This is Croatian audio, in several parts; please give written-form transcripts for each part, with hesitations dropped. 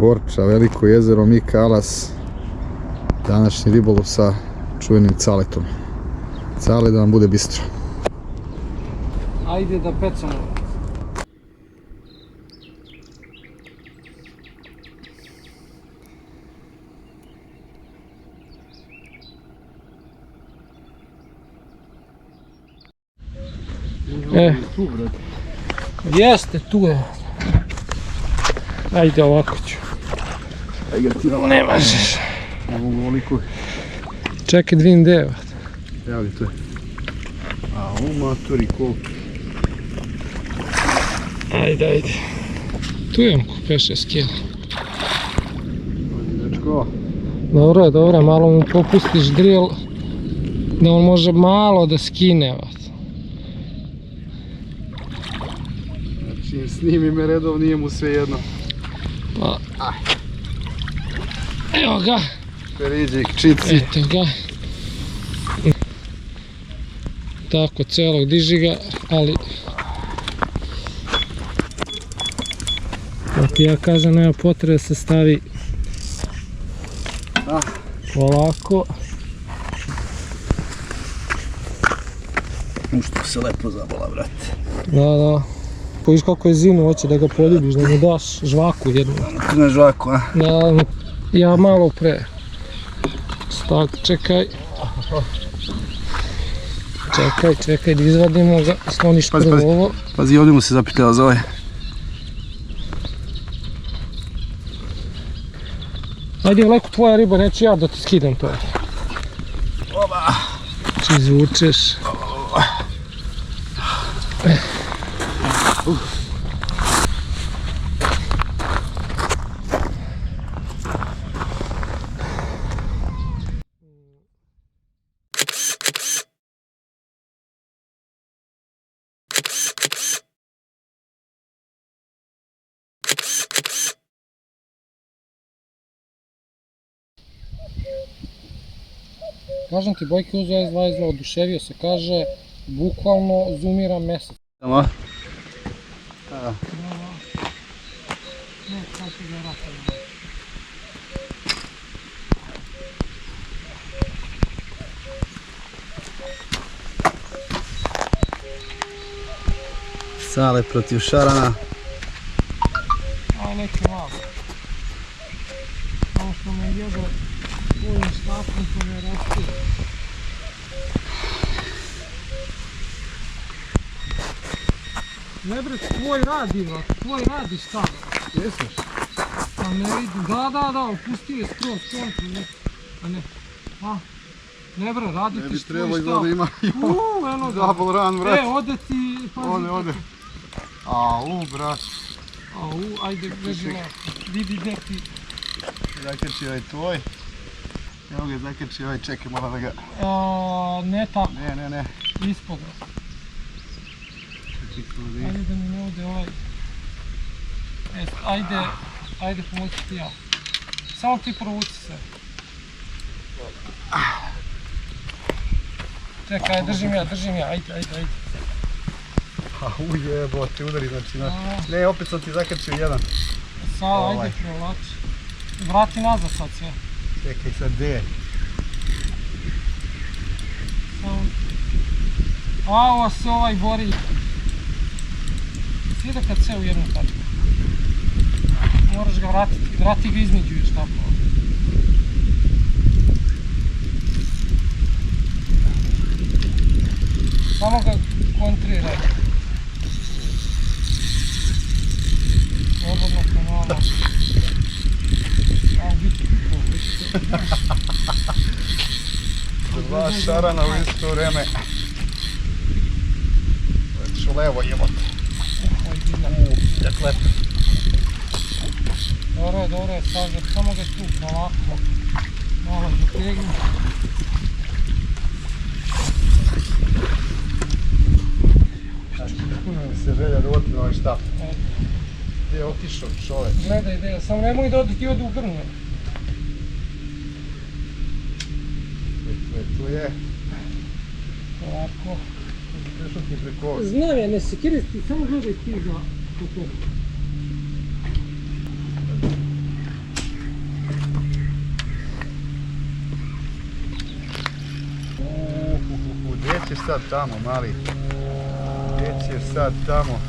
Borča, Veliko jezero, Mika Alas. Današnji ribolov sa čuvenim caletom. Cale da vam bude bistro. Ajde da pecamo. Jeste tu je. Ajde ovako ću. Ne možeš. Čekaj da vidim deva. Evo li to je. A u maturi koliko. Ajde. Tu je oko 5-6 kila. Dečko. Dobro, malo mu popustiš drill. Da on može malo da skine. Čim snimi me redov, nije mu sve jedno. Pa. Evo ga. Periđik, čici. Eto ga. Tako, celog diži ga, ali... Ako ja kažem, nema potrebe da se stavi... Ovako. Što se lepo zabola, brate. Da. Viš kako je zinu, hoće da ga poljubiš, da mu daš žvaku jednu. Na žvaku, a? Da, ja malo pre. Stak, čekaj. Čekaj, da izvadimo ga, skloniš prvo ovo. Pazi, ovdje mu se zapitala za ovaj. Ajde, Leko, tvoja riba, neću ja da ti skidam to. Oba! Či izvučeš. Kažem ti, Bojke uzeo S22, oduševio se, kaže, bukvalno zoomira mesec. Tamo? Ne, sad ću ga vratiti. Sale protiv šarana. Aj, neki malo. Samo što me jede svojim štapom, to me raštije. Ne bre, tvoj radi šta? Jesmiš? Pa ne vidim, da, opustio je skroz kontu, a ne, ne bre, radi ti što tvoj šta? Da ima eno ga. double run, brat. Ode ti, pazi. Ode. Brat. Ajde, veži lako, vidi gdje ti. Zakači ovaj tvoj. Evo ga, zakači ovaj, čekaj, mora da ga... Ne tako. Ne. Ispod. Ajde da mi ne ode ovaj. Ajde pomoći ti ja. Samo ti provuci se. Čekaj, držim ja, ajde. Ujebote, udari, znači naš. Ne, opet sam ti zakačio jedan. Sad, ajde provlači. Vrati nazad sad sve. Čekaj, sad gdje je? Ovo se ovaj bori. Sjede kad se u jednu tačku. Moraš ga vratiti, vrati ga između još tako. Samo ga kontriraj. Slobodno kanala. Biti Dva šarana u isto vreme. Letiš u levo, jebote. Jak lepo. Dobro je, sažet, samo ga tu polako. Malo zategni. Puno mi se želja da otim ovaj štap. Gdje je otišao čovek? Gledaj, samo nemoj da ti ode u grnu. Tu je. Ovako. Prešao ti preko ovog. Znam ja, ne sekiraj ti, samo gledaj ti za potopu. sad tamo, mali? Gdje ćeš sad tamo?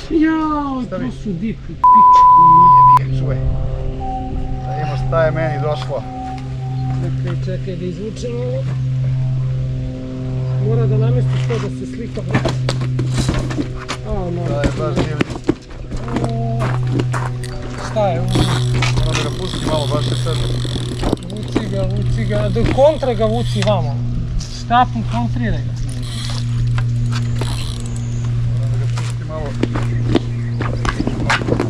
Jao, to su dipi, pičku. Nije, čuj. Da imamo šta je meni došlo. Čekaj da izvučem ovo. Mora da namestiš to da se slika. Da je baš divlji. Šta je ovo? Moram da ga pustim malo, baš je sad. Vuci ga, do kontra ga vuci vamo. Štapni, kontriraj ga. Moram da ga pustim malo.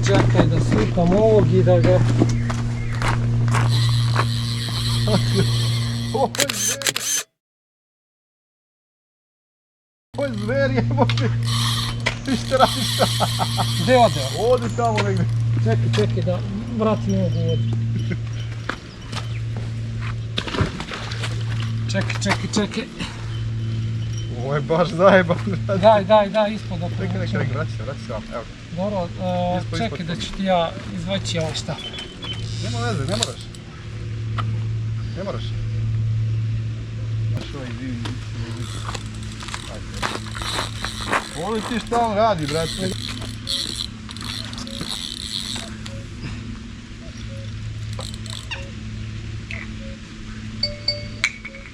Čekaj da slikam ovog i da ga... Ovo je zver, jebote. Ti šta radiš šta? Gde odeo? Odi tamo negdje. Čekaj da vratim ovog u vodu. Čekaj. Ovo je baš zajeban. Daj, ispod da povučem. Čekaj, vraći se vam, evo. Dobro, čekaj da ću ti ja izvaći ovaj štap. Nema veze, ne moraš. Ne moraš. Znaš ovaj divni. Voli ti šta on radi, brate.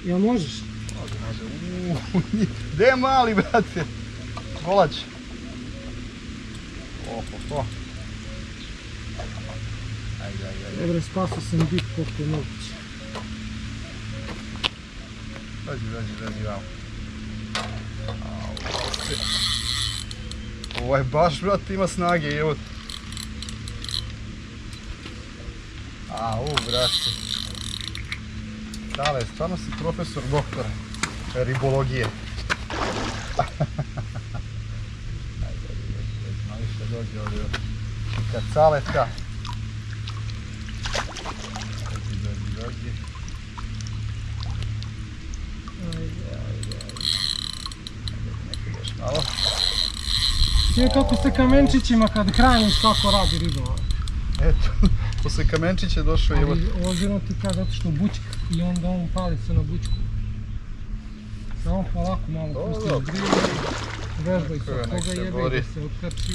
Jel možeš? Može. Gdje je mali, brate? Kolać. Oho. Ajde. Dobre, spasao sam bit koliko je moguće. Dođi vamo. Ovo je baš, brate, ima snage, evo. Brate. Dale, stvarno si profesor doktor ribologije. Ajde, malo što dođe ovdje. Čika caletka. Dođi. Ajde. Nekaj još malo. Sve kako se kamenčićima kad hraniš kako radi riba. Eto, posle kamenčića došao je... Ali ozbiljno ti kada zato što bučka i onda on pali se na bučku. Samo polako malo pustiš grilu, vežbaj se od koga jebe i da se otkači.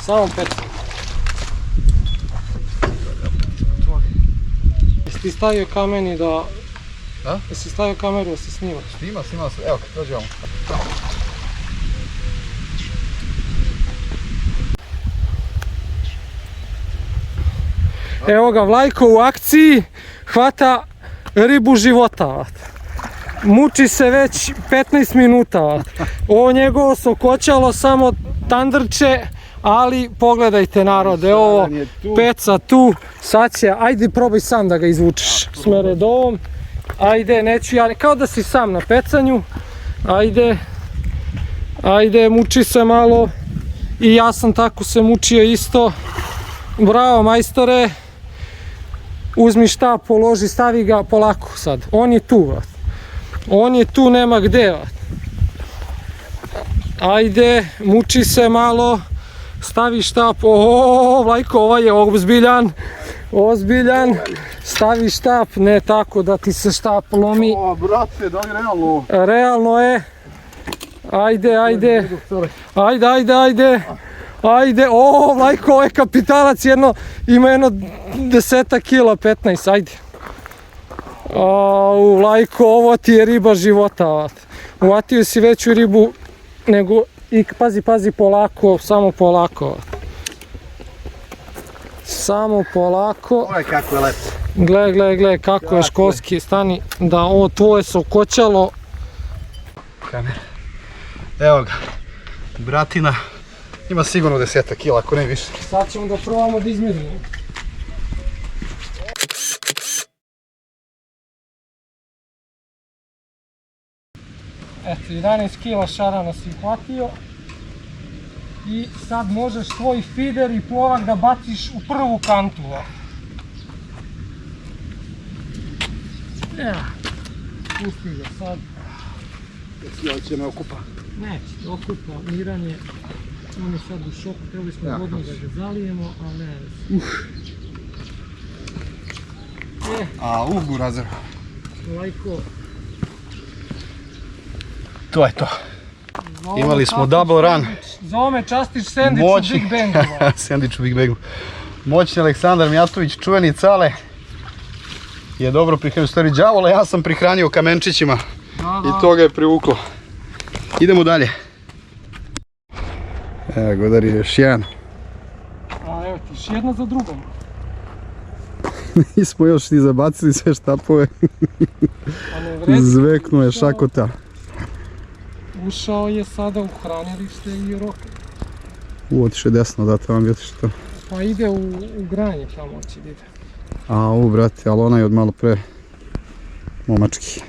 Samo pecam. Jesi ti stavio kamen i da... Da? Jesi stavio kameru da se snima? Snima se, evo, dođi vamo. Evo ga, Vlajko u akciji, hvata ribu života. Muči se već 15 minuta. Ovo njegovo sokoćalo samo tandrče, ali pogledajte narode, ovo peca tu, sad će, ajde probaj sam da ga izvučeš s meredovom. Ajde, neću ja, kao da si sam na pecanju, ajde, muči se malo i ja sam tako se mučio isto. Bravo majstore, uzmi štap, položi, stavi ga polako sad, on je tu, nema gde. Ajde, muči se malo, stavi štap, Vlajko, ovaj je ozbiljan, stavi štap, ne tako da ti se štap lomi. Brate, da li realno? Realno je, ajde, Vlajko, ovaj kapitalac ima jedno 10 kila, 15, ajde. Vlajko, ovo ti je riba života. Uvatio si veću ribu nego, i pazi, polako, samo polako. Samo polako. Ovo je kako je lepo. Gle kako je školski, stani da ovo tvoje sokoćalo. Kamera. Evo ga, bratina. Ima sigurno 10 kila, ako ne više. Sad ćemo da probamo da izmjerimo. Eto, 11 kila šarana si uhvatio. I sad možeš tvoj feeder i plovak da baciš u prvu kantu. Pusti ga sad. Jesi će me okupa? Neće, okupa, miran je. On je sad u šoku, trebali smo vodno da ga zalijemo, ali ne. A burazer. Lajko. To je to. Imali smo double run. Zove me Častić sandvič u Big Bangu. Sandvič u Big Bangu. Moćni Aleksandar Mijatović, čuveni Cale, je dobro prihranio, stvari đavola, ja sam prihranio kamenčićima i to ga je privuklo. Idemo dalje. Evo Godar je još jedan. A evo ti, još jedna za drugom. Nismo još ni zabacili sve štapove. A ne vredi. Zveknuo je šakota. Ušao je sada u hranilište i roke. Otiše desno, da tamo bi otiše to. Pa ide u granje tamo će da ide. A brate, ali onaj od malo pre momački.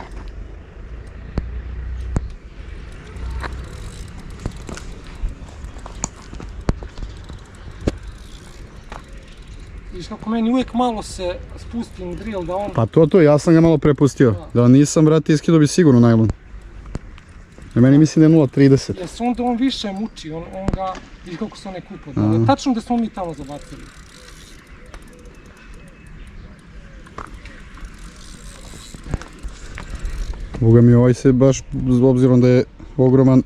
Viš kako meni uvijek malo se spustim drill da on... Pa to, ja sam ga malo prepustio. Da nisam, brate, iskido bi sigurno najlon. Na meni mislim da je 0.30. Jer se onda on više muči, on ga... Viš kako se on je kupao. Da, tačno da smo mi tamo zabacili. Boga mi ovaj se baš, s obzirom da je ogroman,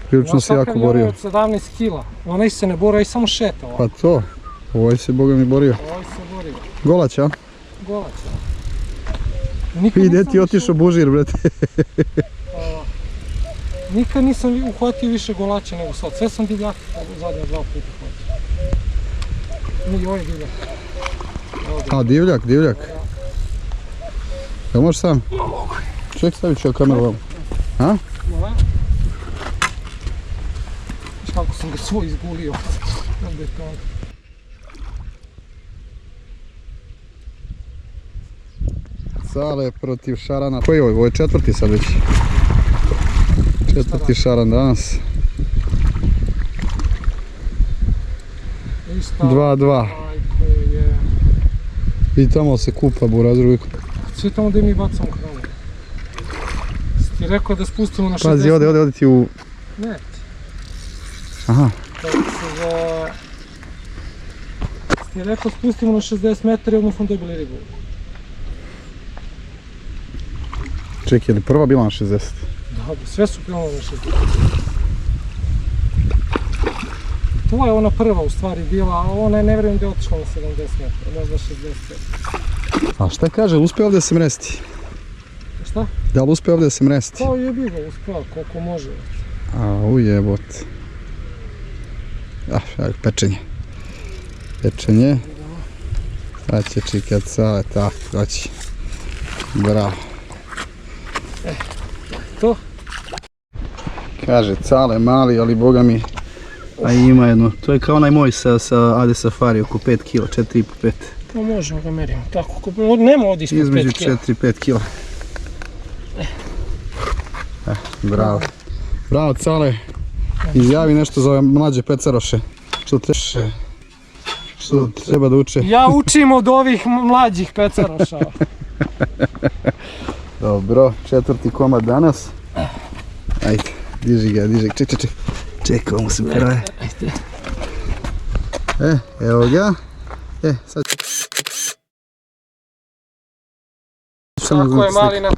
prilično se jako borio. Od 17 kila, onaj se ne borio, i samo šetao. Pa to, ovaj se Boga mi borio. Ovaj se borio. Golać, a? Golać, I gdje ti otišao bužir, brate? Nikad nisam uhvatio više golača nego sad, sve sam divljaka zadnja 2 puta hvatio. I ovaj divljak. A, divljak. Jel možeš sam? Ček, stavit ću ja kameru vam. A? Viš kako sam ga svoj izgulio. Cale protiv Šarana. Koji je ovo? Ovo je četvrti sad već. Četvrti Šaran danas. 2-2. I tamo se kupa burazer uvijek. Sve tamo gdje mi bacamo hranu. Si ti rekao da spustimo na 60 metara? Pazi, ode ti u... Ne. Aha. Si ti rekao spustimo na 60 metara i odmah smo dobili ribu. Čekaj, je li prva bila na 60? Dobro, sve su krenule na 60. To je ona prva u stvari bila, a ona je ne vjerujem da je otišla na 70 metara, možda 60. A šta kaže, uspio ovdje se mresti? Šta? Da li uspio ovdje se mresti? Pa je bilo, uspio, koliko može. A ujebot. Pečenje. Pečenje. Sad će čikat Cale, tako, doći. Bravo. To? Kaže Cale mali, ali boga mi, a ima jedno, to je kao onaj moj sa Ade Safari, oko 5 kila, 4,5-5. No možemo ga merimo, tako, nema ovdje ispod 5 kila. Između 4-5 kila. Bravo. Bravo Cale, izjavi nešto za ove mlađe pecaroše, što treba da uče. Ja učim od ovih mlađih pecaroša. Dobro, četvrti komad danas. Ajde, diži ga, čekaj, mu se prve. Evo ga. Sad... Tako je mali na...